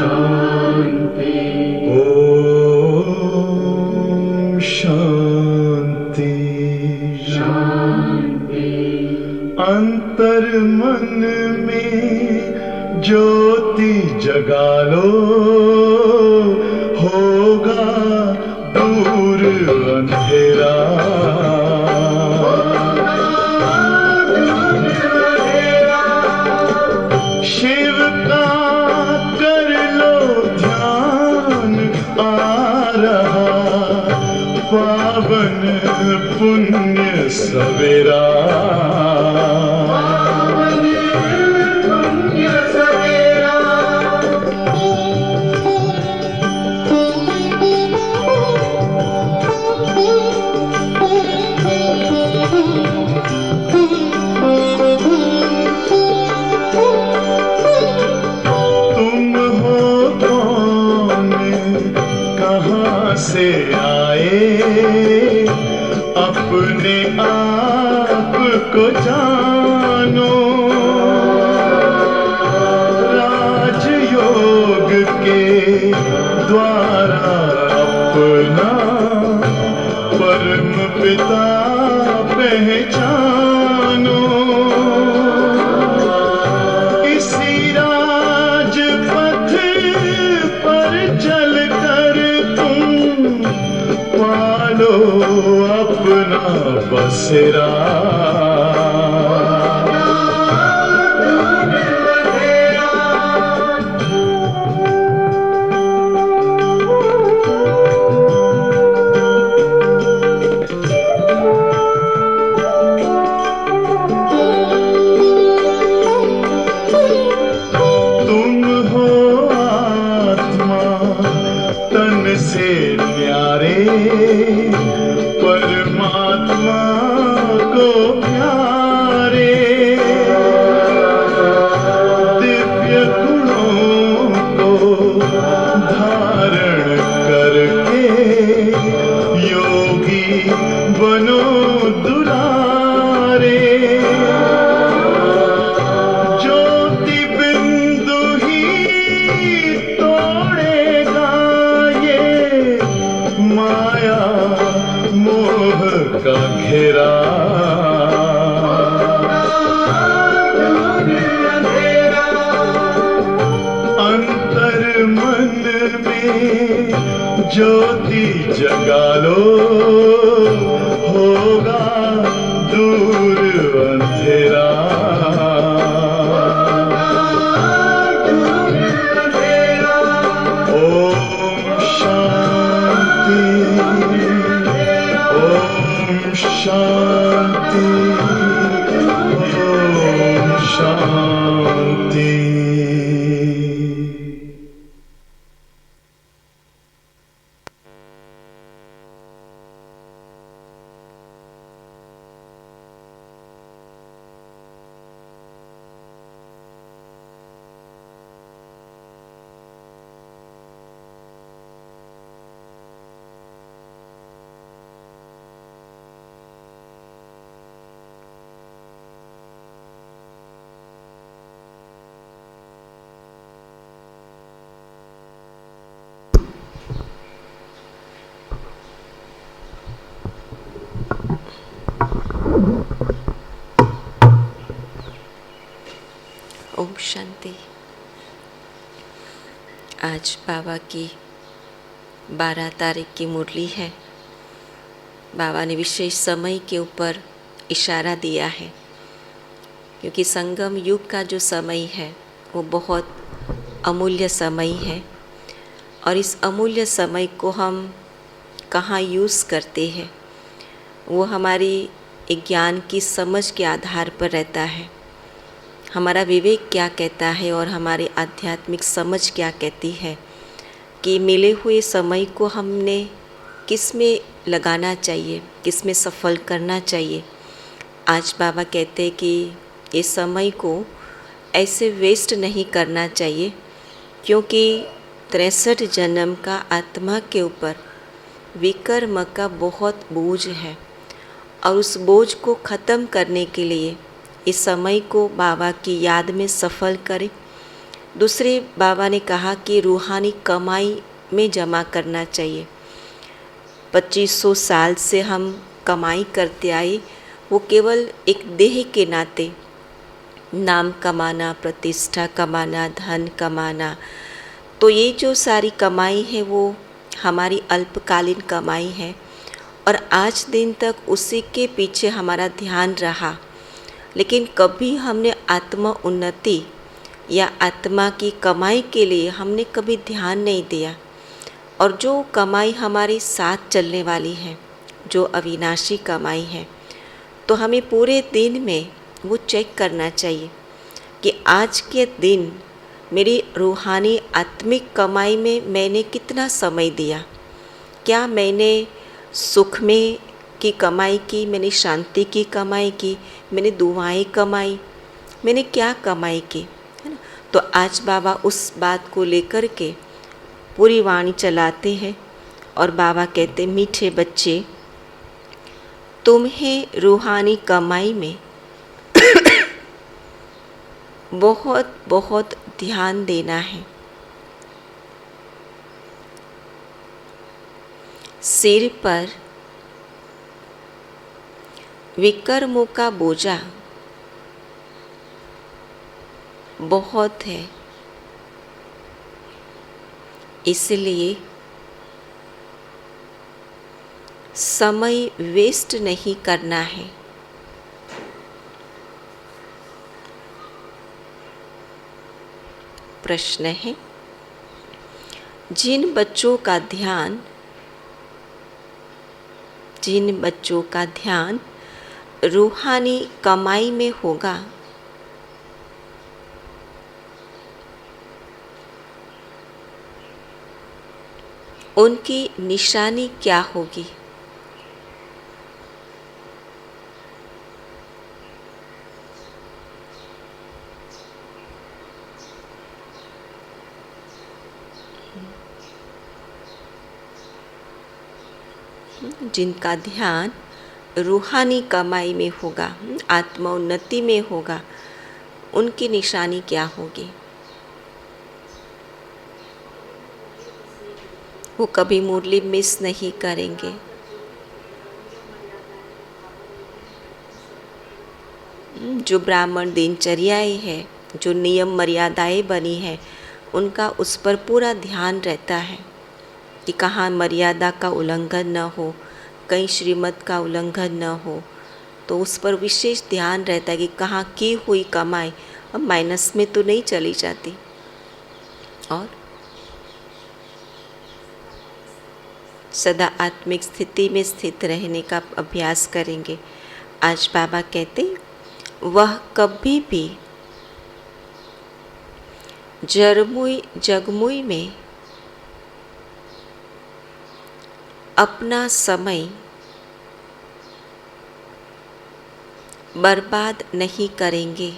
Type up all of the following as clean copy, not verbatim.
शांति। ओम शांति शांति। अंतर मन में ज्योति जगा लो, होगा दूर अंधेरा। शिव का कर लो ध्यान, आ रहा पावन पुण्य सवेरा। तुम हो कौन, कहाँ से आए, अपने आप को जानो। राजयोग के द्वारा अपना परम पिता पहचानो। इसी राजपथ पर चलकर तुम पालो अपना बसेरा। तुम हो आत्मा तन से न्यारे, परमात्मा को प्यारे। दिव्य गुणों को धारण करके योगी बनो दुलारे। ज्योति बिंदु ही तोड़ेगा ये माया मोह का घेरा। अंतर मन में ज्योति जगा लो, होगा दूर अंधेरा। ओम शांति, ओम शांति, ओम शांति। ओम शांति। आज बाबा की 12 तारीख की मुरली है। बाबा ने विशेष समय के ऊपर इशारा दिया है, क्योंकि संगम युग का जो समय है वो बहुत अमूल्य समय है, और इस अमूल्य समय को हम कहाँ यूज़ करते हैं वो हमारी एक ज्ञान की समझ के आधार पर रहता है। हमारा विवेक क्या कहता है और हमारी आध्यात्मिक समझ क्या कहती है कि मिले हुए समय को हमने किस में लगाना चाहिए, किस में सफल करना चाहिए। आज बाबा कहते हैं कि इस समय को ऐसे वेस्ट नहीं करना चाहिए, क्योंकि 63 जन्म का आत्मा के ऊपर विकर्म का बहुत बोझ है, और उस बोझ को ख़त्म करने के लिए इस समय को बाबा की याद में सफल करें, दूसरे बाबा ने कहा कि रूहानी कमाई में जमा करना चाहिए। 2500 साल से हम कमाई करते आए, वो केवल एक देह के नाते नाम कमाना, प्रतिष्ठा कमाना, धन कमाना, तो ये जो सारी कमाई है वो हमारी अल्पकालीन कमाई है और आज दिन तक उसी के पीछे हमारा ध्यान रहा। लेकिन कभी हमने आत्मा उन्नति या आत्मा की कमाई के लिए हमने कभी ध्यान नहीं दिया। और जो कमाई हमारे साथ चलने वाली है, जो अविनाशी कमाई है, तो हमें पूरे दिन में वो चेक करना चाहिए कि आज के दिन मेरी रूहानी आत्मिक कमाई में मैंने कितना समय दिया। क्या मैंने सुख में की कमाई की, मैंने शांति की कमाई की, मैंने दुआएं कमाई, मैंने क्या कमाई की, है ना। तो आज बाबा उस बात को लेकर के पूरी वाणी चलाते हैं और बाबा कहते, मीठे बच्चे, तुम्हें रूहानी कमाई में बहुत बहुत ध्यान देना है। सिर पर विकर्मों का बोझा बहुत है, इसलिए समय वेस्ट नहीं करना है। प्रश्न है, जिन बच्चों का ध्यान रूहानी कमाई में होगा, उनकी निशानी क्या होगी? जिनका ध्यान रूहानी कमाई में होगा, आत्मोन्नति में होगा, उनकी निशानी क्या होगी? वो कभी मुरली मिस नहीं करेंगे। जो ब्राह्मण दिनचर्याएं है, जो नियम मर्यादाएं बनी है, उनका उस पर पूरा ध्यान रहता है कि कहाँ मर्यादा का उल्लंघन न हो, कहीं श्रीमत का उल्लंघन न हो। तो उस पर विशेष ध्यान रहता है कि कहाँ की हुई कमाई अब माइनस में तो नहीं चली जाती। और सदा आत्मिक स्थिति में स्थित रहने का अभ्यास करेंगे। आज बाबा कहते, वह कभी भी जरमुई जगमुई में अपना समय बर्बाद नहीं करेंगे।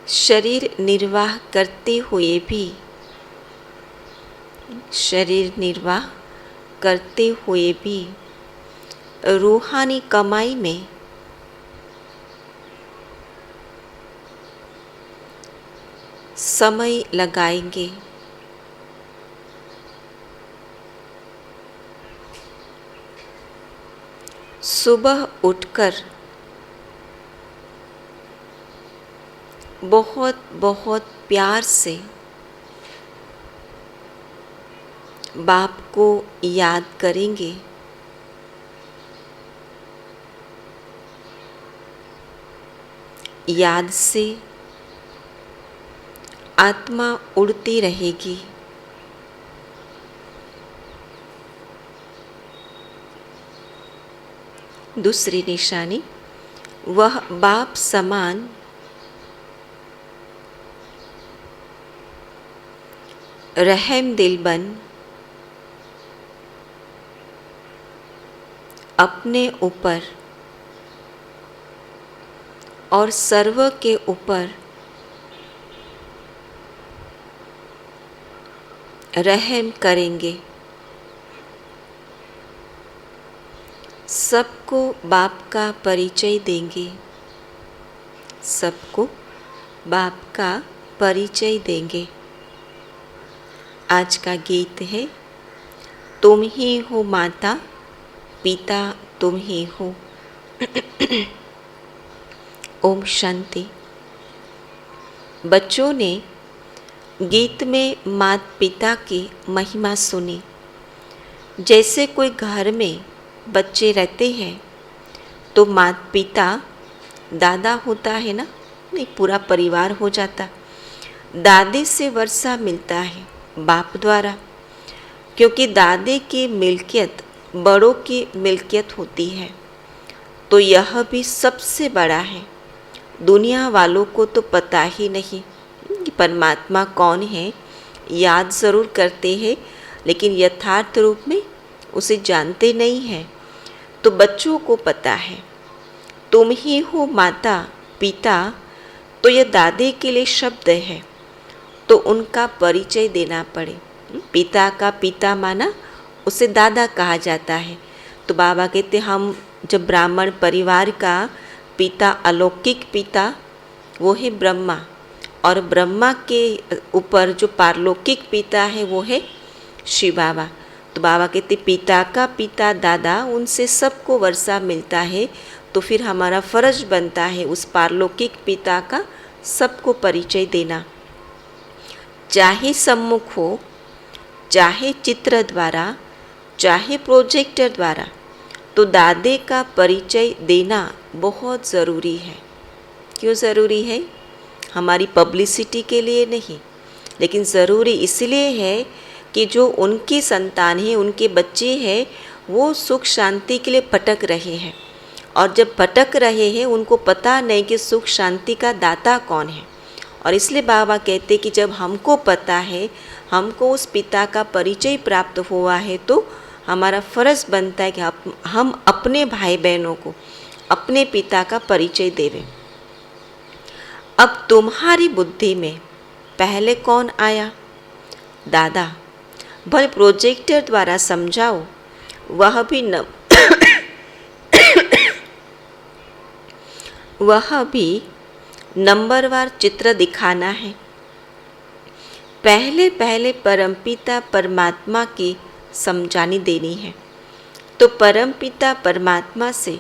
शरीर निर्वाह करते हुए भी रूहानी कमाई में समय लगाएंगे। सुबह उठकर बहुत बहुत प्यार से बाप को याद करेंगे। याद से आत्मा उड़ती रहेगी। दूसरी निशानी, वह बाप समान रहम दिल बन अपने ऊपर और सर्व के ऊपर रहम करेंगे। सबको बाप का परिचय देंगे। सबको बाप का परिचय देंगे। आज का गीत है, तुम ही हो माता पिता तुम ही हो। ओम शांति। बच्चों ने गीत में माता पिता की महिमा सुनी। जैसे कोई घर में बच्चे रहते हैं तो माता पिता दादा होता है ना, नहीं पूरा परिवार हो जाता। दादी से वर्षा मिलता है बाप द्वारा, क्योंकि दादी की मिल्कियत बड़ों की मिल्कियत होती है। तो यह भी सबसे बड़ा है। दुनिया वालों को तो पता ही नहीं कि परमात्मा कौन है। याद ज़रूर करते हैं लेकिन यथार्थ रूप में उसे जानते नहीं हैं। तो बच्चों को पता है तुम ही हो माता पिता, तो यह दादी के लिए शब्द है, तो उनका परिचय देना पड़े। पिता का पिता माना उसे दादा कहा जाता है। तो बाबा कहते हम जब ब्राह्मण परिवार का पिता, अलौकिक पिता वो है ब्रह्मा, और ब्रह्मा के ऊपर जो पारलौकिक पिता है वो है शिव बाबा। तो बाबा कहते पिता का पिता दादा, उनसे सबको वर्षा मिलता है। तो फिर हमारा फर्ज बनता है उस पारलौकिक पिता का सबको परिचय देना, चाहे सम्मुख हो, चाहे चित्र द्वारा, चाहे प्रोजेक्टर द्वारा। तो दादे का परिचय देना बहुत ज़रूरी है। क्यों ज़रूरी है? हमारी पब्लिसिटी के लिए नहीं, लेकिन ज़रूरी इसलिए है कि जो उनकी संतान है, उनके बच्चे हैं, वो सुख शांति के लिए भटक रहे हैं। और जब भटक रहे हैं उनको पता नहीं कि सुख शांति का दाता कौन है। और इसलिए बाबा कहते कि जब हमको पता है, हमको उस पिता का परिचय प्राप्त हुआ है, तो हमारा फ़र्ज़ बनता है कि हम अपने भाई बहनों को अपने पिता का परिचय देवें। अब तुम्हारी बुद्धि में पहले कौन आया? दादा। भले प्रोजेक्टर द्वारा समझाओ, वह भी नंबरवार चित्र दिखाना है। पहले पहले परमपिता परमात्मा की समझानी देनी है। तो परमपिता परमात्मा से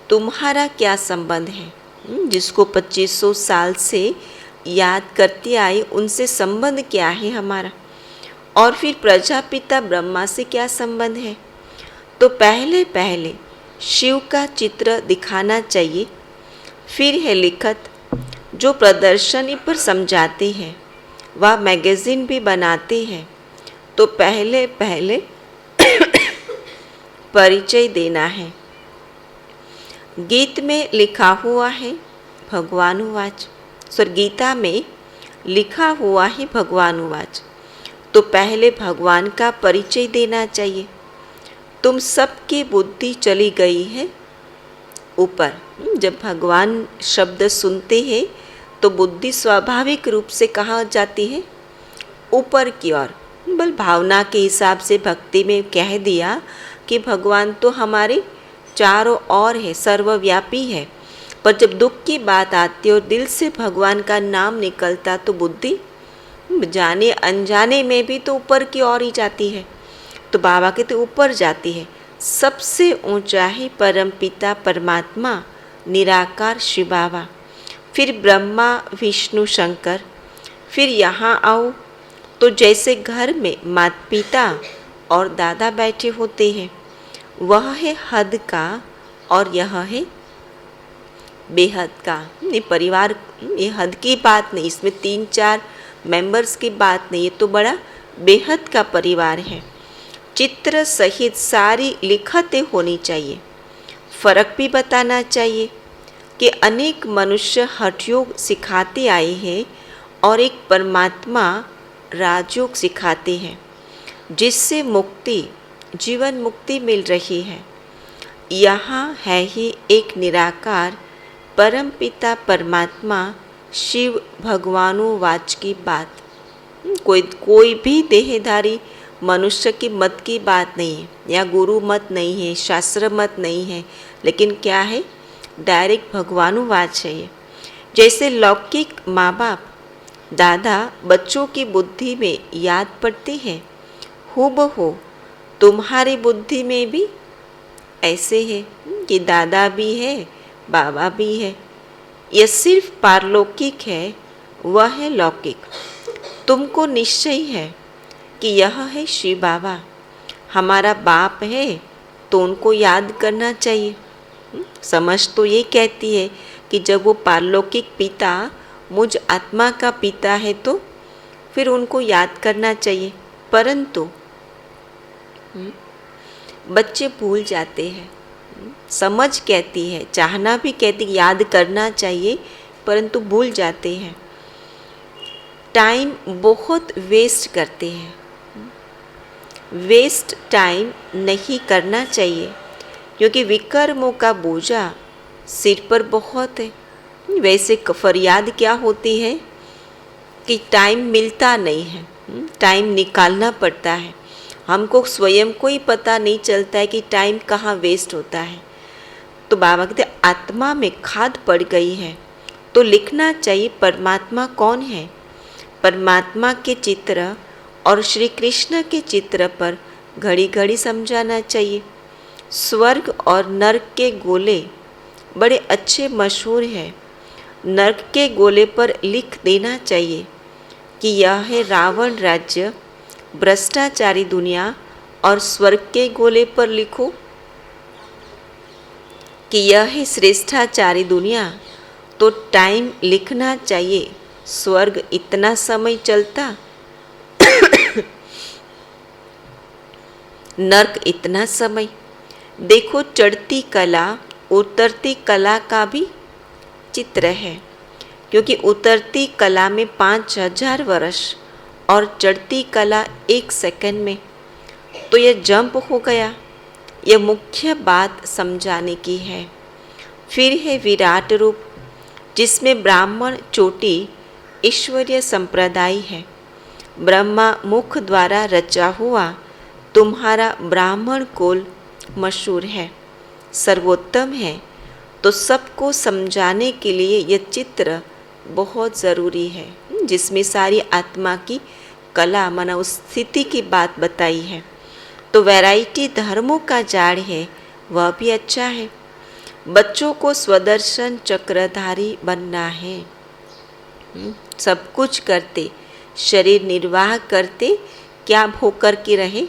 तुम्हारा क्या संबंध है? जिसको 2500 साल से याद करते आए, उनसे संबंध क्या है हमारा? और फिर प्रजापिता ब्रह्मा से क्या संबंध है? तो पहले पहले शिव का चित्र दिखाना चाहिए। फिर है लिखत, जो प्रदर्शनी पर समझाते हैं, वह मैगज़ीन भी बनाते हैं। तो पहले पहले परिचय देना है। गीत में लिखा हुआ है भगवान उवाच, गीता में लिखा हुआ है भगवान उवाच। तो पहले भगवान का परिचय देना चाहिए। तुम सबकी बुद्धि चली गई है ऊपर। जब भगवान शब्द सुनते हैं तो बुद्धि स्वाभाविक रूप से कहाँ जाती है? ऊपर की ओर। बल भावना के हिसाब से भक्ति में कह दिया कि भगवान तो हमारे चारों ओर है, सर्वव्यापी है। पर जब दुख की बात आती है और दिल से भगवान का नाम निकलता, तो बुद्धि जाने अनजाने में भी तो ऊपर की ओर ही जाती है। तो बाबा के तो ऊपर जाती है। सबसे ऊंचा है परमपिता परमात्मा, निराकार शिव बाबा, फिर ब्रह्मा विष्णु शंकर। फिर यहाँ आओ तो जैसे घर में माता पिता और दादा बैठे होते हैं, वह है हद का और यह है बेहद का। ये परिवार, ये हद की बात नहीं, इसमें 3-4 मेंबर्स की बात नहीं, ये तो बड़ा बेहद का परिवार है। चित्र सहित सारी लिखतें होनी चाहिए। फ़र्क भी बताना चाहिए कि अनेक मनुष्य हठयोग सिखाते आए हैं और एक परमात्मा राजयोग सिखाते हैं, जिससे मुक्ति, जीवन मुक्ति मिल रही है। यहाँ है ही एक निराकार परमपिता परमात्मा शिव भगवानुवाच की बात। कोई भी देहधारी मनुष्य की मत की बात नहीं है, या गुरु मत नहीं है, शास्त्र मत नहीं है, लेकिन क्या है? डायरेक्ट भगवानुवाच है ये। जैसे लौकिक माँ बाप दादा बच्चों की बुद्धि में याद पड़ते हैं, हूबहू तुम्हारी बुद्धि में भी ऐसे है कि दादा भी है, बाबा भी है। यह सिर्फ पारलौकिक है, वह है लौकिक। तुमको निश्चय है कि यह है शिव बाबा, हमारा बाप है, तो उनको याद करना चाहिए। समझ तो ये कहती है कि जब वो पारलौकिक पिता मुझ आत्मा का पिता है तो फिर उनको याद करना चाहिए, परंतु बच्चे भूल जाते हैं। समझ कहती है, चाहना भी कहती है, याद करना चाहिए, परंतु भूल जाते हैं। टाइम बहुत वेस्ट करते हैं। वेस्ट टाइम नहीं करना चाहिए, क्योंकि विकर्मों का बोझा सिर पर बहुत है। वैसे फरियाद क्या होती है कि टाइम मिलता नहीं है, टाइम निकालना पड़ता है। हमको स्वयं को ही पता नहीं चलता है कि टाइम कहाँ वेस्ट होता है। तो बाबा कहते आत्मा में खाद पड़ गई है तो लिखना चाहिए परमात्मा कौन है। परमात्मा के चित्र और श्री कृष्ण के चित्र पर घड़ी घड़ी समझाना चाहिए। स्वर्ग और नरक के गोले बड़े अच्छे मशहूर हैं। नरक के गोले पर लिख देना चाहिए कि यह है रावण राज्य, भ्रष्टाचारी दुनिया, और स्वर्ग के गोले पर लिखो कि यह है श्रेष्ठाचारी दुनिया। तो टाइम लिखना चाहिए, स्वर्ग इतना समय चलता, नरक इतना समय। देखो चढ़ती कला उतरती कला का भी चित्र है, क्योंकि उतरती कला में 5000 वर्ष और चढ़ती कला 1 सेकंड में। तो यह जंप हो गया। यह मुख्य बात समझाने की है। फिर है विराट रूप, जिसमें ब्राह्मण चोटी ईश्वरीय संप्रदाय है। ब्रह्मा मुख द्वारा रचा हुआ तुम्हारा ब्राह्मण कुल मशहूर है, सर्वोत्तम है। तो सबको समझाने के लिए यह चित्र बहुत ज़रूरी है, जिसमें सारी आत्मा की कला माना उस स्थिति की बात बताई है। तो वैरायटी धर्मों का जाड़ है, वह भी अच्छा है। बच्चों को स्वदर्शन चक्रधारी बनना है। सब कुछ करते, शरीर निर्वाह करते, क्या होकर के रहे,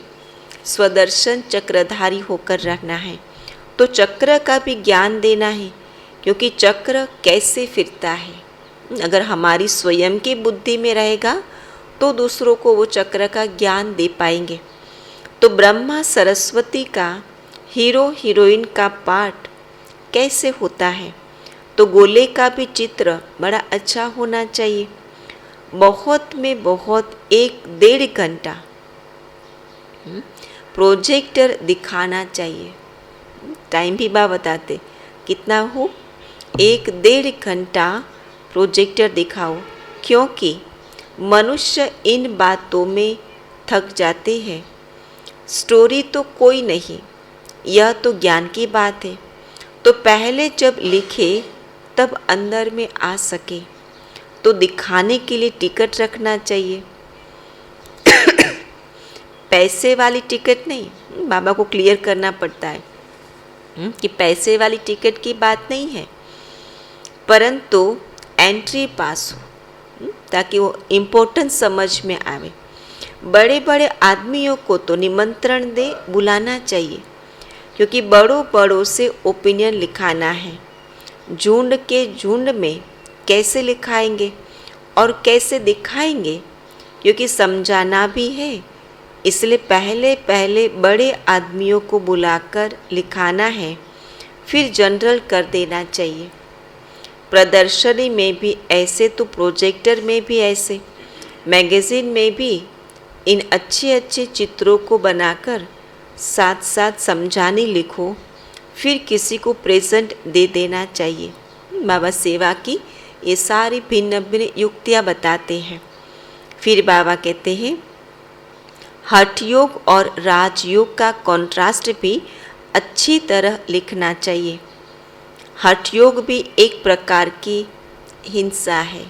स्वदर्शन चक्रधारी होकर रहना है। तो चक्र का भी ज्ञान देना है, क्योंकि चक्र कैसे फिरता है। अगर हमारी स्वयं की बुद्धि में रहेगा तो दूसरों को वो चक्र का ज्ञान दे पाएंगे। तो ब्रह्मा सरस्वती का हीरो हीरोइन का पाठ कैसे होता है। तो गोले का भी चित्र बड़ा अच्छा होना चाहिए। बहुत में बहुत 1-1.5 घंटा प्रोजेक्टर दिखाना चाहिए। टाइम भी बा बताते कितना हो, 1-1.5 घंटा प्रोजेक्टर दिखाओ, क्योंकि मनुष्य इन बातों में थक जाते हैं। स्टोरी तो कोई नहीं, यह तो ज्ञान की बात है। तो पहले जब लिखे तब अंदर में आ सके, तो दिखाने के लिए टिकट रखना चाहिए। पैसे वाली टिकट नहीं, बाबा को क्लियर करना पड़ता है कि पैसे वाली टिकट की बात नहीं है, परंतु एंट्री पास हो, ताकि वो इम्पोर्टेंस समझ में आवे। बड़े बड़े आदमियों को तो निमंत्रण दे बुलाना चाहिए, क्योंकि बड़ों बड़ों से ओपिनियन लिखाना है। झुंड के झुंड में कैसे लिखाएंगे और कैसे दिखाएंगे, क्योंकि समझाना भी है। इसलिए पहले पहले बड़े आदमियों को बुलाकर लिखाना है, फिर जनरल कर देना चाहिए। प्रदर्शनी में भी ऐसे, तो प्रोजेक्टर में भी ऐसे, मैगज़ीन में भी इन अच्छे अच्छे चित्रों को बनाकर साथ साथ समझाने लिखो, फिर किसी को प्रेजेंट दे देना चाहिए। बाबा सेवा की ये सारी भिन्न भिन्न युक्तियाँ बताते हैं। फिर बाबा कहते हैं हठ योग और राजयोग का कॉन्ट्रास्ट भी अच्छी तरह लिखना चाहिए। हठ योग भी एक प्रकार की हिंसा है।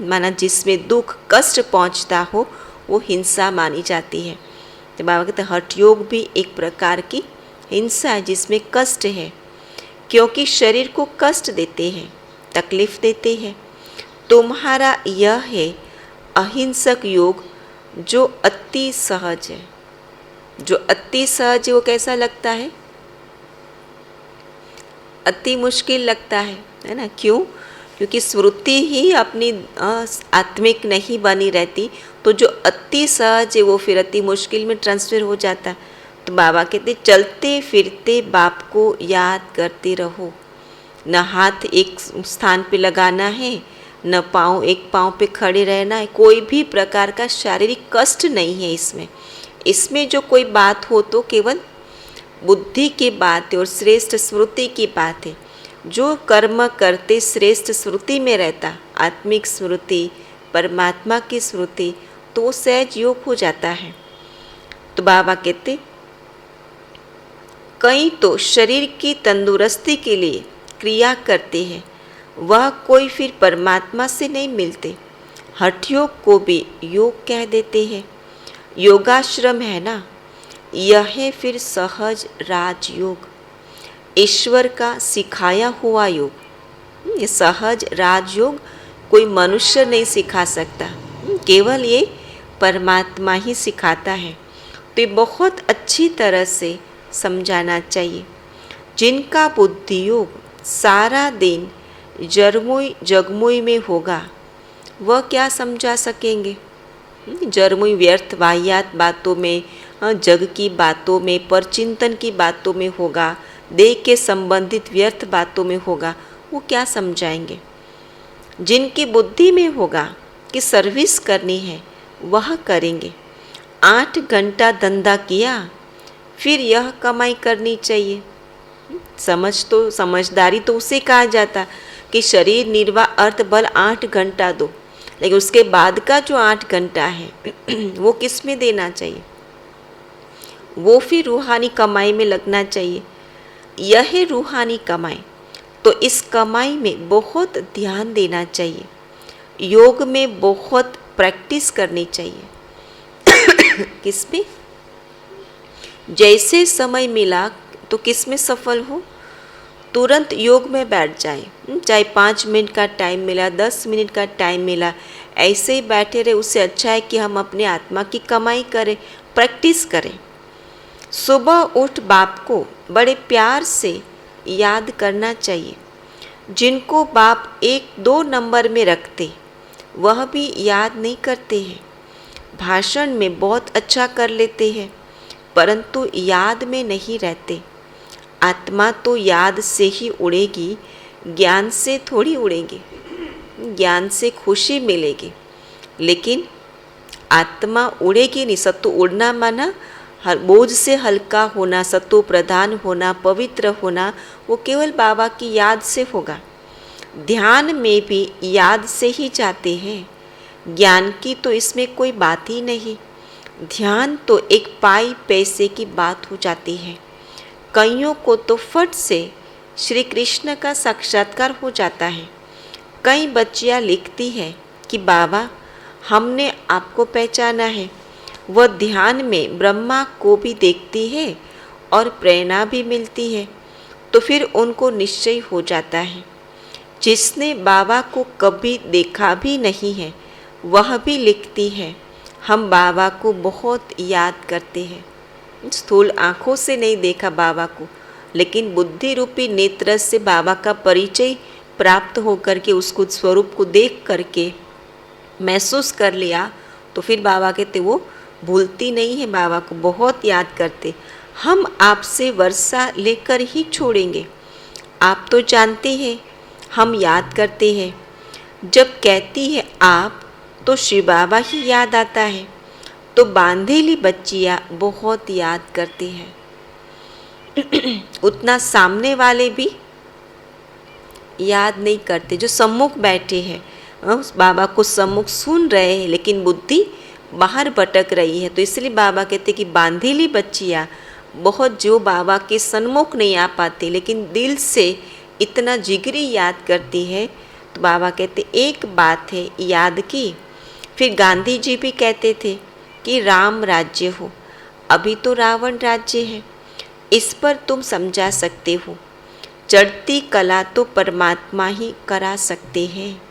माना जिसमें दुख कष्ट पहुंचता हो वो हिंसा मानी जाती है। तो बाबा कहते हठ योग भी एक प्रकार की हिंसा है जिसमें कष्ट है, क्योंकि शरीर को कष्ट देते हैं, तकलीफ देते हैं। तुम्हारा यह है अहिंसक योग जो अति सहज है। जो अति सहज है वो कैसा लगता है? अति मुश्किल लगता है ना? क्यों? क्योंकि स्मृति ही अपनी आत्मिक नहीं बनी रहती, तो जो अति सहज है वो फिर अति मुश्किल में ट्रांसफर हो जाता है। तो बाबा कहते चलते फिरते बाप को याद करते रहो। न हाथ एक स्थान पे लगाना है, न पाँव एक पाँव पे खड़े रहना है। कोई भी प्रकार का शारीरिक कष्ट नहीं है इसमें। इसमें जो कोई बात हो तो केवल बुद्धि की बात है और श्रेष्ठ स्मृति की बात है। जो कर्म करते श्रेष्ठ स्मृति में रहता, आत्मिक स्मृति, परमात्मा की स्मृति, तो वो सहज योग हो जाता है। तो बाबा कहते कई तो शरीर की तंदुरुस्ती के लिए क्रिया करते हैं, वह कोई फिर परमात्मा से नहीं मिलते। हठ योग को भी योग कह देते हैं। योगाश्रम है ना, यह है फिर सहज राजयोग, ईश्वर का सिखाया हुआ योग। ये सहज राजयोग कोई मनुष्य नहीं सिखा सकता, केवल ये परमात्मा ही सिखाता है। तो ये बहुत अच्छी तरह से समझाना चाहिए। जिनका बुद्धि योग सारा दिन जरमुई जगमुई में होगा, वह क्या समझा सकेंगे? जरमुई व्यर्थ वाहियात बातों में, जग की बातों में, परचिंतन की बातों में होगा, देह के संबंधित व्यर्थ बातों में होगा, वो क्या समझाएंगे? जिनकी बुद्धि में होगा कि सर्विस करनी है, वह करेंगे। 8 घंटा धंधा किया, फिर यह कमाई करनी चाहिए। समझदारी तो उसे कहा जाता कि शरीर निर्वाह अर्थ बल 8 घंटा दो, लेकिन उसके बाद का जो 8 घंटा है वो किस में देना चाहिए? वो फिर रूहानी कमाई में लगना चाहिए। यह है रूहानी कमाई। तो इस कमाई में बहुत ध्यान देना चाहिए। योग में बहुत प्रैक्टिस करनी चाहिए। किस में? जैसे समय मिला तो किस में सफल हो, तुरंत योग में बैठ जाए। चाहे 5 मिनट का टाइम मिला, 10 मिनट का टाइम मिला, ऐसे ही बैठे रहे, उससे अच्छा है कि हम अपने आत्मा की कमाई करें, प्रैक्टिस करें। सुबह उठ बाप को बड़े प्यार से याद करना चाहिए। जिनको बाप 1-2 नंबर में रखते, वह भी याद नहीं करते हैं। भाषण में बहुत अच्छा कर लेते हैं, परंतु याद में नहीं रहते। आत्मा तो याद से ही उड़ेगी, ज्ञान से थोड़ी उड़ेगी। ज्ञान से खुशी मिलेगी, लेकिन आत्मा उड़ेगी नहीं। सत्व उड़ना माना बोझ से हल्का होना, सत्व प्रधान होना, पवित्र होना, वो केवल बाबा की याद से होगा। ध्यान में भी याद से ही जाते हैं। ज्ञान की तो इसमें कोई बात ही नहीं। ध्यान तो एक पाई पैसे की बात हो जाती है। कईयों को तो फट से श्री कृष्ण का साक्षात्कार हो जाता है। कई बच्चियां लिखती हैं कि बाबा हमने आपको पहचाना है। वह ध्यान में ब्रह्मा को भी देखती है और प्रेरणा भी मिलती है, तो फिर उनको निश्चय हो जाता है। जिसने बाबा को कभी देखा भी नहीं है, वह भी लिखती है हम बाबा को बहुत याद करते हैं। स्थूल आँखों से नहीं देखा बाबा को, लेकिन बुद्धि रूपी नेत्र से बाबा का परिचय प्राप्त होकर के उसको स्वरूप को देख करके महसूस कर लिया, तो फिर बाबा कहते वो भूलती नहीं है, बाबा को बहुत याद करते। हम आपसे वर्षा लेकर ही छोड़ेंगे। आप तो जानते हैं हम याद करते हैं। जब कहती है आप, तो शिव बाबा ही याद आता है। तो बांधेली बच्चियाँ बहुत याद करती हैं। उतना सामने वाले भी याद नहीं करते। जो सम्मुख बैठे हैं, उस बाबा को सम्मुख सुन रहे हैं, लेकिन बुद्धि बाहर भटक रही है। तो इसलिए बाबा कहते कि बांधेली बच्चियाँ बहुत जो बाबा के सन्मुख नहीं आ पाते, लेकिन दिल से इतना जिगरी याद करती है, तो बाबा कहते एक बात है याद की। फिर गांधी जी भी कहते थे कि राम राज्य हो, अभी तो रावण राज्य है। इस पर तुम समझा सकते हो, चढ़ती कला तो परमात्मा ही करा सकते हैं,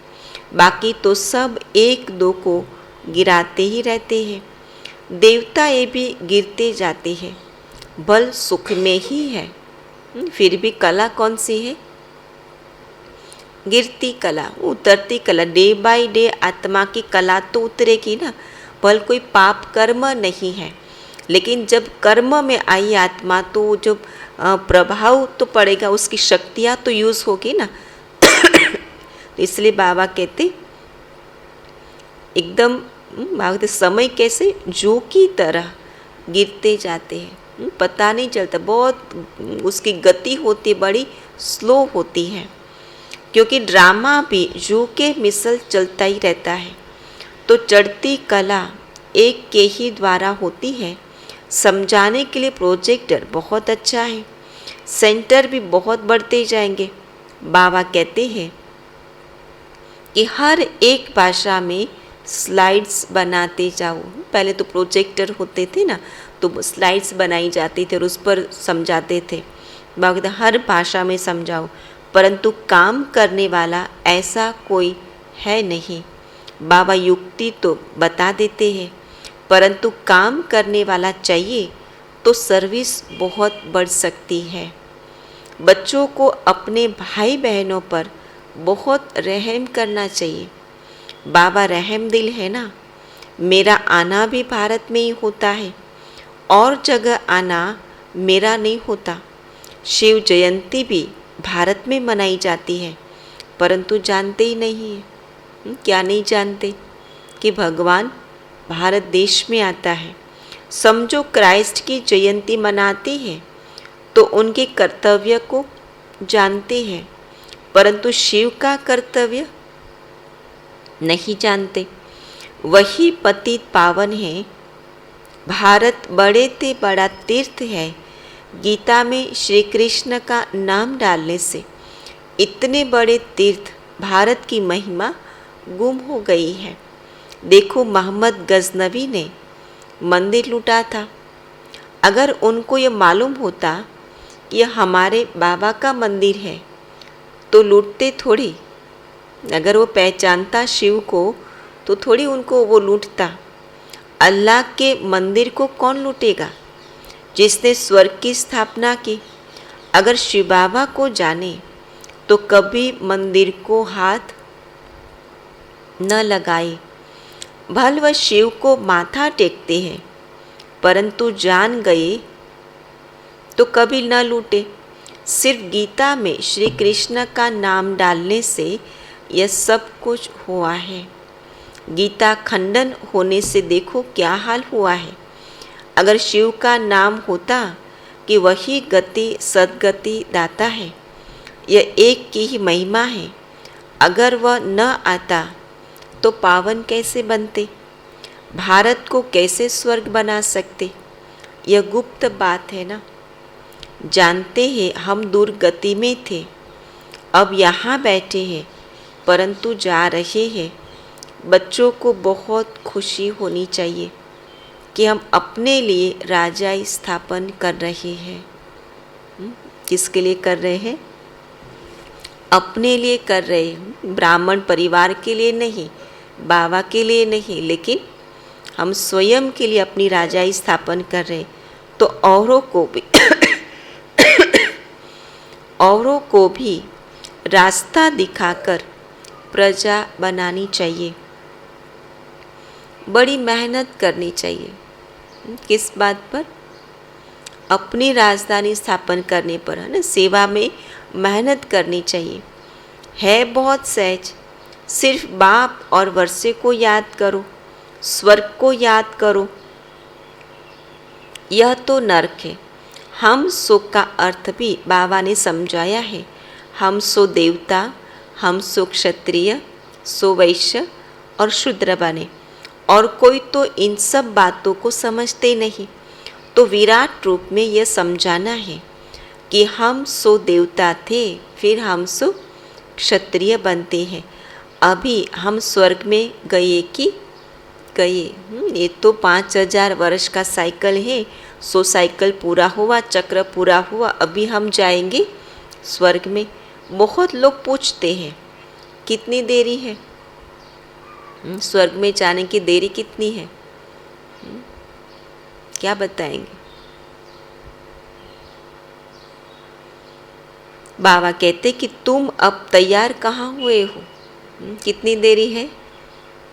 बाकी तो सब एक दो को गिराते ही रहते हैं। देवता ये भी गिरते जाते हैं, बल सुख में ही है। फिर भी कला कौन सी है? गिरती कला, उतरती कला। डे बाय डे आत्मा की कला तो उतरेगी ना। बल कोई पाप कर्म नहीं है, लेकिन जब कर्म में आई आत्मा तो जो प्रभाव तो पड़ेगा, उसकी शक्तियाँ तो यूज़ होगी ना। इसलिए बाबा कहते एकदम भागते समय कैसे जू की तरह गिरते जाते हैं, पता नहीं चलता। बहुत उसकी गति होती बड़ी स्लो होती है, क्योंकि ड्रामा भी जू के मिसल चलता ही रहता है। तो चढ़ती कला एक के ही द्वारा होती है। समझाने के लिए प्रोजेक्टर बहुत अच्छा है, सेंटर भी बहुत बढ़ते जाएंगे। बाबा कहते हैं कि हर एक भाषा में स्लाइड्स बनाते जाओ। पहले तो प्रोजेक्टर होते थे ना, तो स्लाइड्स बनाई जाती थी और उस पर समझाते थे। बाबा कहते हर भाषा में समझाओ, परंतु काम करने वाला ऐसा कोई है नहीं। बाबा युक्ति तो बता देते हैं, परंतु काम करने वाला चाहिए तो सर्विस बहुत बढ़ सकती है। बच्चों को अपने भाई बहनों पर बहुत रहम करना चाहिए। बाबा रहम दिल है ना। मेरा आना भी भारत में ही होता है, और जगह आना मेरा नहीं होता। शिव जयंती भी भारत में मनाई जाती है, परंतु जानते ही नहीं है। क्या नहीं जानते? कि भगवान भारत देश में आता है। समझो क्राइस्ट की जयंती मनाते हैं तो उनके कर्तव्य को जानते हैं, परंतु शिव का कर्तव्य नहीं जानते। वही पतित पावन है। भारत बड़े ते बड़ा तीर्थ है। गीता में श्री कृष्ण का नाम डालने से इतने बड़े तीर्थ भारत की महिमा गुम हो गई है। देखो मोहम्मद गजनवी ने मंदिर लूटा था। अगर उनको ये मालूम होता कि यह हमारे बाबा का मंदिर है तो लूटते थोड़ी। अगर वो पहचानता शिव को तो थोड़ी उनको वो लूटता। अल्लाह के मंदिर को कौन लूटेगा? जिसने स्वर्ग की स्थापना की। अगर शिव बाबा को जाने तो कभी मंदिर को हाथ न लगाए। भल व शिव को माथा टेकते हैं, परंतु जान गए तो कभी न लूटे। सिर्फ गीता में श्री कृष्ण का नाम डालने से यह सब कुछ हुआ है। गीता खंडन होने से देखो क्या हाल हुआ है। अगर शिव का नाम होता कि वही गति सद्गति दाता है, यह एक की ही महिमा है। अगर वह न आता तो पावन कैसे बनते? भारत को कैसे स्वर्ग बना सकते? यह गुप्त बात है ना। जानते हैं हम दुर्गति में थे, अब यहाँ बैठे हैं, परंतु जा रहे हैं। बच्चों को बहुत खुशी होनी चाहिए कि हम अपने लिए राजा स्थापन कर रहे हैं। किसके लिए कर रहे हैं? अपने लिए कर रहे हैं। ब्राह्मण परिवार के लिए नहीं, बाबा के लिए नहीं, लेकिन हम स्वयं के लिए अपनी राजाई स्थापन कर रहे हैं। तो औरों को भी रास्ता दिखाकर प्रजा बनानी चाहिए। बड़ी मेहनत करनी चाहिए। किस बात पर? अपनी राजधानी स्थापन करने पर, है ना। सेवा में मेहनत करनी चाहिए। है बहुत सहज, सिर्फ बाप और वर्षे को याद करो, स्वर्ग को याद करो। यह तो नरक है। हम सो का अर्थ भी बाबा ने समझाया है। हम सो देवता, हम सो क्षत्रिय, सो वैश्य और शूद्र बने। और कोई तो इन सब बातों को समझते नहीं। तो विराट रूप में यह समझाना है कि हम सो देवता थे, फिर हम सो क्षत्रिय बनते हैं। अभी हम स्वर्ग में गए कि गए? ये तो 5000 वर्ष का साइकिल है। 100 साइकिल पूरा हुआ, चक्र पूरा हुआ, अभी हम जाएंगे स्वर्ग में। बहुत लोग पूछते हैं कितनी देरी है, स्वर्ग में जाने की देरी कितनी है? क्या बताएंगे? बाबा कहते कि तुम अब तैयार कहाँ हुए हो? कितनी देरी है?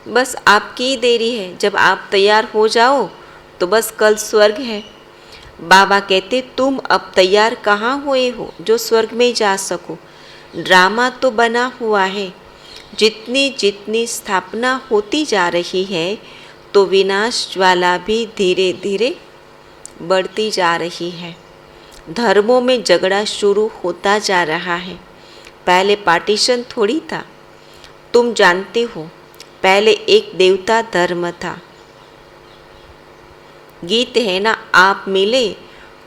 बस आपकी ही देरी है। जब आप तैयार हो जाओ तो बस कल स्वर्ग है। बाबा कहते तुम अब तैयार कहाँ हुए हो जो स्वर्ग में जा सको? ड्रामा तो बना हुआ है। जितनी जितनी स्थापना होती जा रही है तो विनाश ज्वाला भी धीरे धीरे बढ़ती जा रही है। धर्मों में झगड़ा शुरू होता जा रहा है। पहले पार्टीशन थोड़ी था। तुम जानते हो पहले एक देवता धर्म था। गीत है ना, आप मिले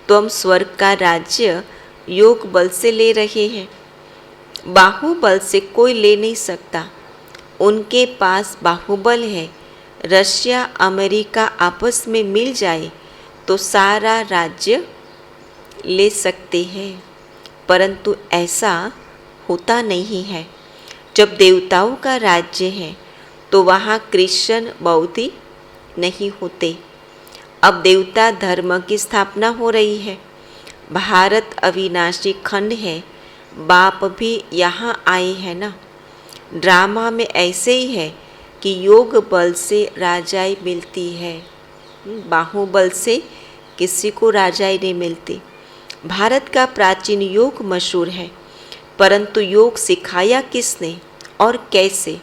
तो हम स्वर्ग का राज्य योग बल से ले रहे हैं। बाहुबल से कोई ले नहीं सकता। उनके पास बाहुबल है। रशिया अमेरिका आपस में मिल जाए तो सारा राज्य ले सकते हैं, परंतु ऐसा होता नहीं है। जब देवताओं का राज्य है तो वहाँ कृष्ण बौद्धि नहीं होते। अब देवता धर्म की स्थापना हो रही है। भारत अविनाशी खंड है। बाप भी यहाँ आए हैं ना। ड्रामा में ऐसे ही है कि योग बल से राजाई मिलती है। बाहुबल से किसी को राजाई नहीं मिलती। भारत का प्राचीन योग मशहूर है, परंतु योग सिखाया किसने और कैसे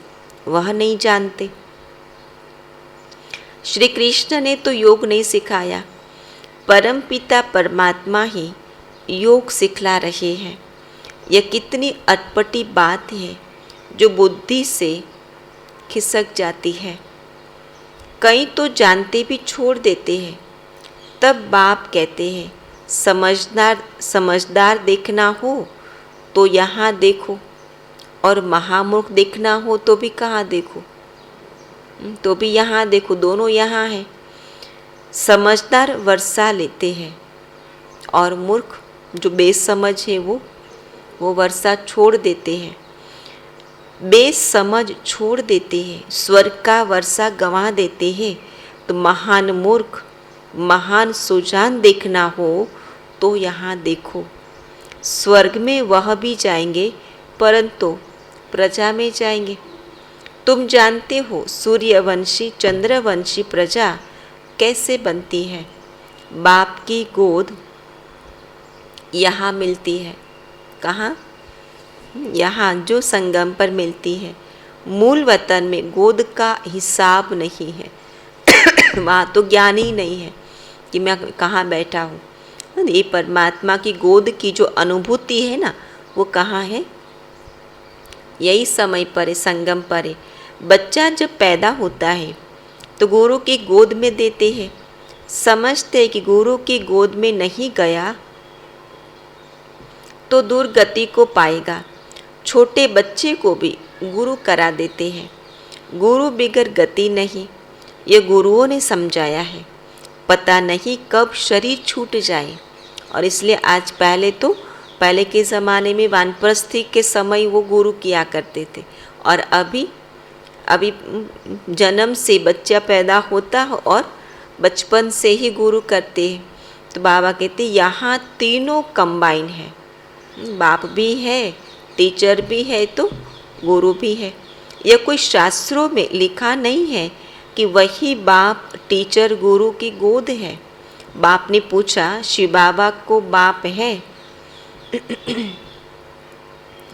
वह नहीं जानते। श्री कृष्ण ने तो योग नहीं सिखाया, परमपिता परमात्मा ही योग सिखला रहे हैं। यह कितनी अटपटी बात है जो बुद्धि से खिसक जाती है। कई तो जानते भी छोड़ देते हैं। तब बाप कहते हैं समझदार देखना हो तो यहाँ देखो, और महामूर्ख देखना हो तो भी कहाँ देखो? तो भी यहाँ देखो, दोनों यहाँ है। समझदार वर्षा लेते हैं और मूर्ख जो बेसमझ है वो वर्षा छोड़ देते हैं। बेसमझ छोड़ देते हैं, स्वर्ग का वर्षा गंवा देते हैं। तो महान मूर्ख महान सुजान देखना हो तो यहाँ देखो। स्वर्ग में वह भी जाएंगे, परंतु प्रजा में जाएंगे। तुम जानते हो सूर्यवंशी चंद्रवंशी प्रजा कैसे बनती है? बाप की गोद यहाँ मिलती है। कहाँ? यहाँ जो संगम पर मिलती है। मूल वतन में गोद का हिसाब नहीं है। वहाँ तो ज्ञान ही नहीं है कि मैं कहाँ बैठा हूँ। ये परमात्मा की गोद की जो अनुभूति है ना, वो कहाँ है? यही समय पर है, संगम पर है। बच्चा जब पैदा होता है तो गुरु की गोद में देते हैं। समझते हैं कि गुरु की गोद में नहीं गया तो दुर्गति को पाएगा। छोटे बच्चे को भी गुरु करा देते हैं। गुरु बिगर गति नहीं, ये गुरुओं ने समझाया है। पता नहीं कब शरीर छूट जाए, और इसलिए आज पहले के ज़माने में वानप्रस्थी के समय वो गुरु किया करते थे, और अभी जन्म से बच्चा पैदा होता है और बचपन से ही गुरु करते हैं। तो बाबा कहते यहाँ तीनों कंबाइन है। बाप भी है, टीचर भी है, तो गुरु भी है। यह कोई शास्त्रों में लिखा नहीं है कि वही बाप टीचर गुरु की गोद है। बाप ने पूछा शिव बाबा को बाप है?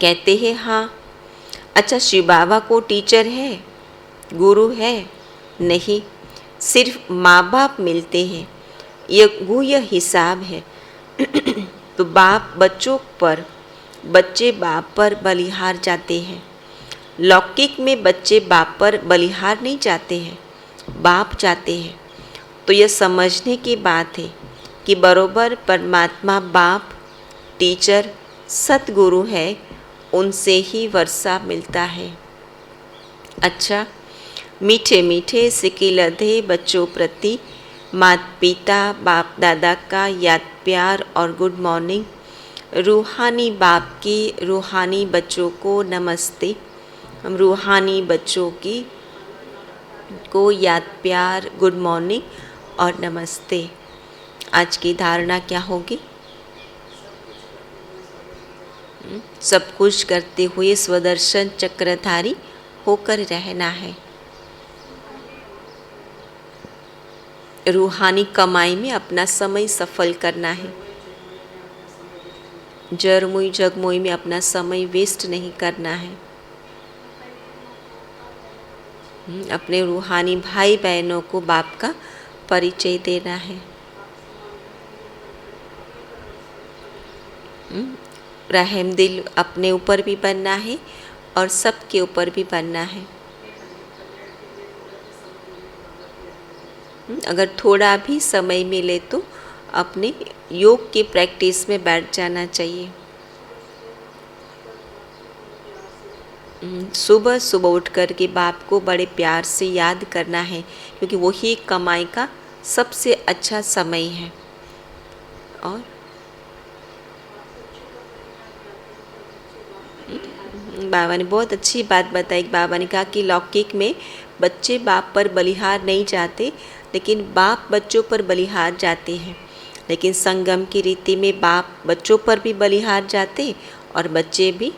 कहते हैं हाँ। अच्छा, शिव बाबा को टीचर है, गुरु है? नहीं, सिर्फ माँ बाप मिलते हैं। यह गुह्य हिसाब है। तो बच्चे बाप पर बलिहार जाते हैं। लौकिक में बच्चे बाप पर बलिहार नहीं जाते हैं, बाप जाते हैं। तो यह समझने की बात है कि बरोबर परमात्मा बाप टीचर सतगुरु है, उनसे ही वर्षा मिलता है। अच्छा, मीठे मीठे सिक्के लधे बच्चों प्रति माता पिता बाप दादा का याद प्यार और गुड मॉर्निंग। रूहानी बाप की रूहानी बच्चों को नमस्ते। हम रूहानी बच्चों की को याद प्यार गुड मॉर्निंग और नमस्ते। आज की धारणा क्या होगी? सब कुछ करते हुए स्वदर्शन चक्रधारी होकर रहना है। रूहानी कमाई में अपना समय सफल करना है। जरमुई जगमुई में अपना समय वेस्ट नहीं करना है। अपने रूहानी भाई बहनों को बाप का परिचय देना है। रहम दिल अपने ऊपर भी बनना है और सबके ऊपर भी बनना है। अगर थोड़ा भी समय मिले तो अपने योग की प्रैक्टिस में बैठ जाना चाहिए। सुबह सुबह उठ कर के बाप को बड़े प्यार से याद करना है, क्योंकि वही कमाई का सबसे अच्छा समय है। और बाबा ने बहुत अच्छी बात बताई। बाबा ने कहा कि लौकिक में बच्चे बाप पर बलिहार नहीं जाते, लेकिन बाप बच्चों पर बलिहार जाते हैं। लेकिन संगम की रीति में बाप बच्चों पर भी बलिहार जाते और बच्चे भी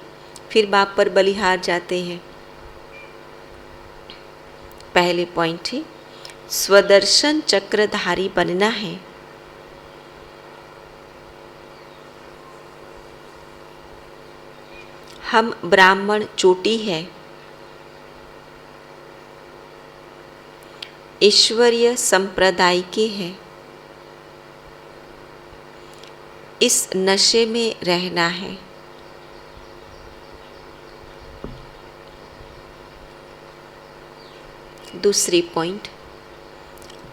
फिर बाप पर बलिहार जाते हैं। पहले पॉइंट है स्वदर्शन चक्रधारी बनना है। हम ब्राह्मण चोटी है, ईश्वरीय संप्रदाय के हैं। इस नशे में रहना है। दूसरी पॉइंट,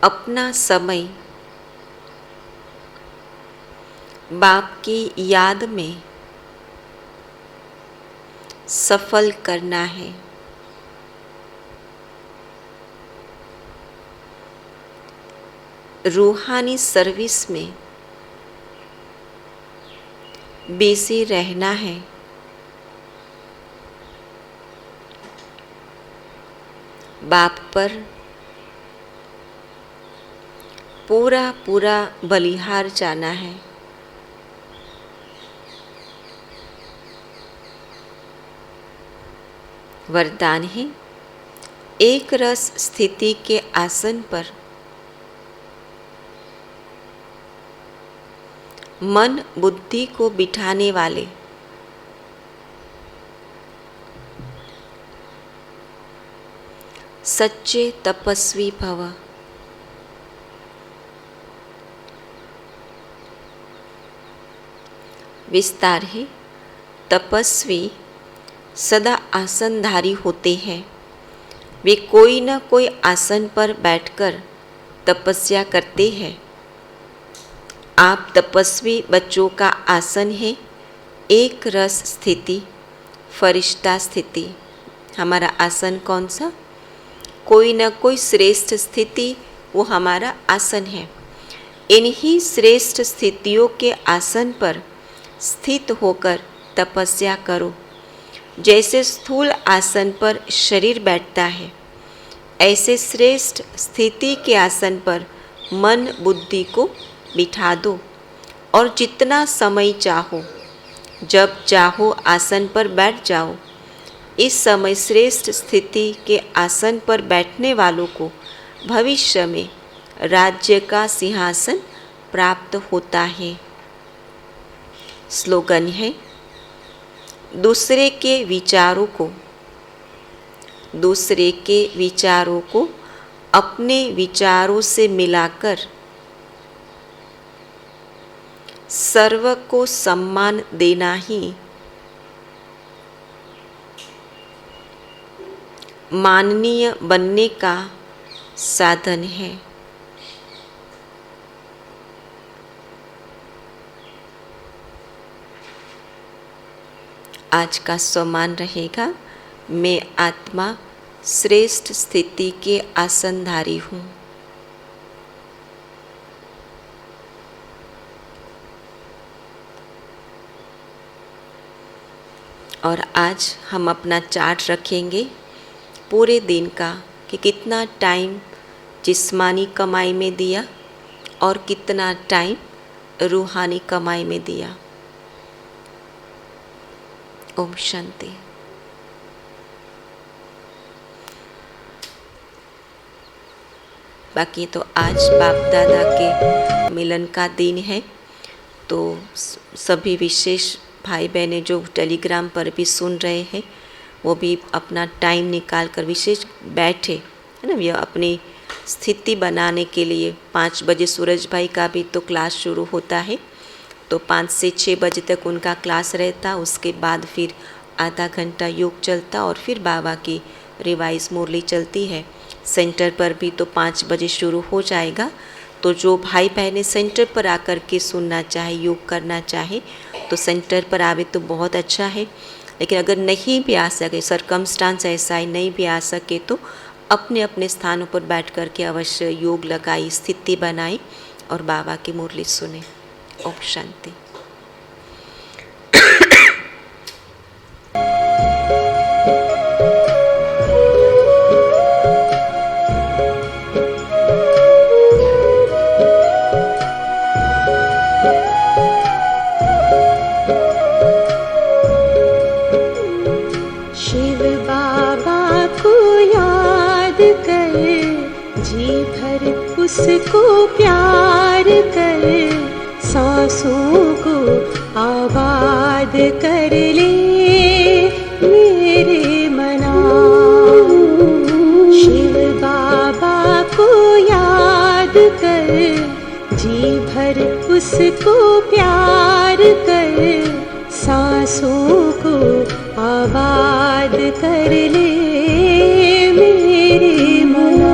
अपना समय बाप की याद में सफल करना है। रूहानी सर्विस में बिजी रहना है। बाप पर पूरा पूरा बलिहार जाना है। वरदान है एक रस स्थिति के आसन पर मन बुद्धि को बिठाने वाले सच्चे तपस्वी भव। विस्तार है तपस्वी सदा आसनधारी होते हैं। वे कोई न कोई आसन पर बैठकर तपस्या करते हैं। आप तपस्वी बच्चों का आसन है एक रस स्थिति, फरिश्ता स्थिति। हमारा आसन कौन सा? कोई न कोई श्रेष्ठ स्थिति, वो हमारा आसन है। इन्हीं श्रेष्ठ स्थितियों के आसन पर स्थित होकर तपस्या करो। जैसे स्थूल आसन पर शरीर बैठता है, ऐसे श्रेष्ठ स्थिति के आसन पर मन बुद्धि को बिठा दो और जितना समय चाहो, जब चाहो आसन पर बैठ जाओ। इस समय श्रेष्ठ स्थिति के आसन पर बैठने वालों को भविष्य में राज्य का सिंहासन प्राप्त होता है। स्लोगन है दूसरे के विचारों को अपने विचारों से मिलाकर सर्व को सम्मान देना ही माननीय बनने का साधन है। आज का सम्मान रहेगा, मैं आत्मा श्रेष्ठ स्थिति के आसनधारी हूँ। और आज हम अपना चार्ट रखेंगे पूरे दिन का कि कितना टाइम जिस्मानी कमाई में दिया और कितना टाइम रूहानी कमाई में दिया। ओम शांति। बाकी तो आज बाप दादा के मिलन का दिन है, तो सभी विशेष भाई बहनें जो टेलीग्राम पर भी सुन रहे हैं वो भी अपना टाइम निकाल कर विशेष बैठे, है ना, ये अपनी स्थिति बनाने के लिए। 5 बजे सूरज भाई का भी तो क्लास शुरू होता है, तो 5 से 6 बजे तक उनका क्लास रहता, उसके बाद फिर आधा घंटा योग चलता और फिर बाबा की रिवाइज मुरली चलती है। सेंटर पर भी तो 5 बजे शुरू हो जाएगा। तो जो भाई बहनें सेंटर पर आकर के सुनना चाहे, योग करना चाहे, तो सेंटर पर आवे तो बहुत अच्छा है। लेकिन अगर नहीं भी आ सके, सरकमस्टांस ऐसा ही नहीं भी आ सके, तो अपने अपने स्थानों पर बैठ कर के अवश्य योग लगाई, स्थिति बनाई और बाबा की मुरली सुने। ओम शांति। शिव बाबा को याद कर, जी भर उसको प्यार कर, सांसों को आबाद कर ले मेरे मना। शिव बाबा को याद कर, जी भर उसको प्यार कर, सांसों को आबाद कर ले मेरे मना।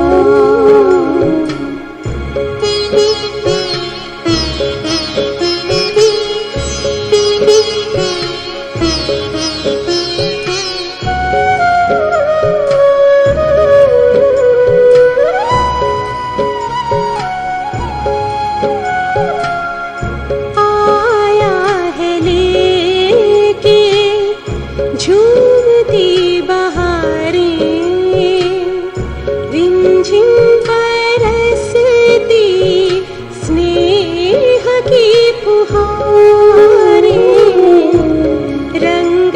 आया है लेके झूमती बहारें, रिमझिम बरसती स्नेह की फुहारें। रंग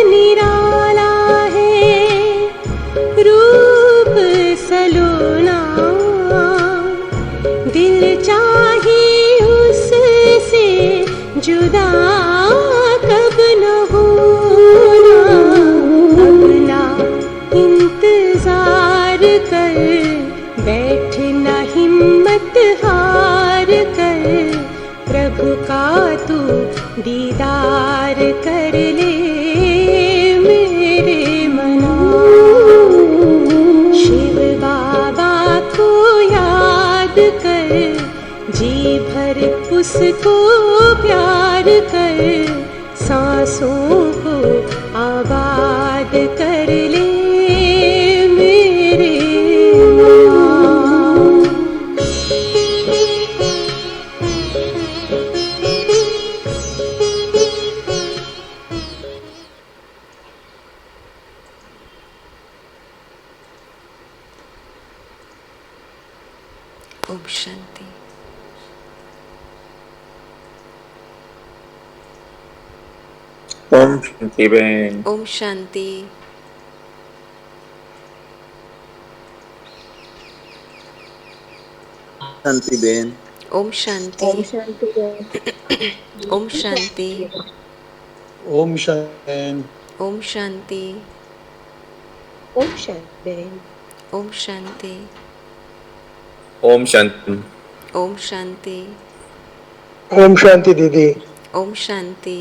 निराला है, रूप सलोना, दिल चाहे उससे जुदा कब न होना। अपना इंतजार कर, बैठना हिम्मत हार कर, प्रभु का तू दीदार कर ले मेरे मना। शिव बाबा को याद कर, जी भर उसको प्यार कर, सांसों को आबाद कर ले मेरे ओम शांति। ओम शांति बहन। ओम शांति। शांति बेन। ओम शांति। ओम शांति। ओम शांति। ओम शांति। ओम शांति। ओम शांति। ओम शांति। ओम शांति। ओम शांति। ओम शांति दीदी। ओम शांति।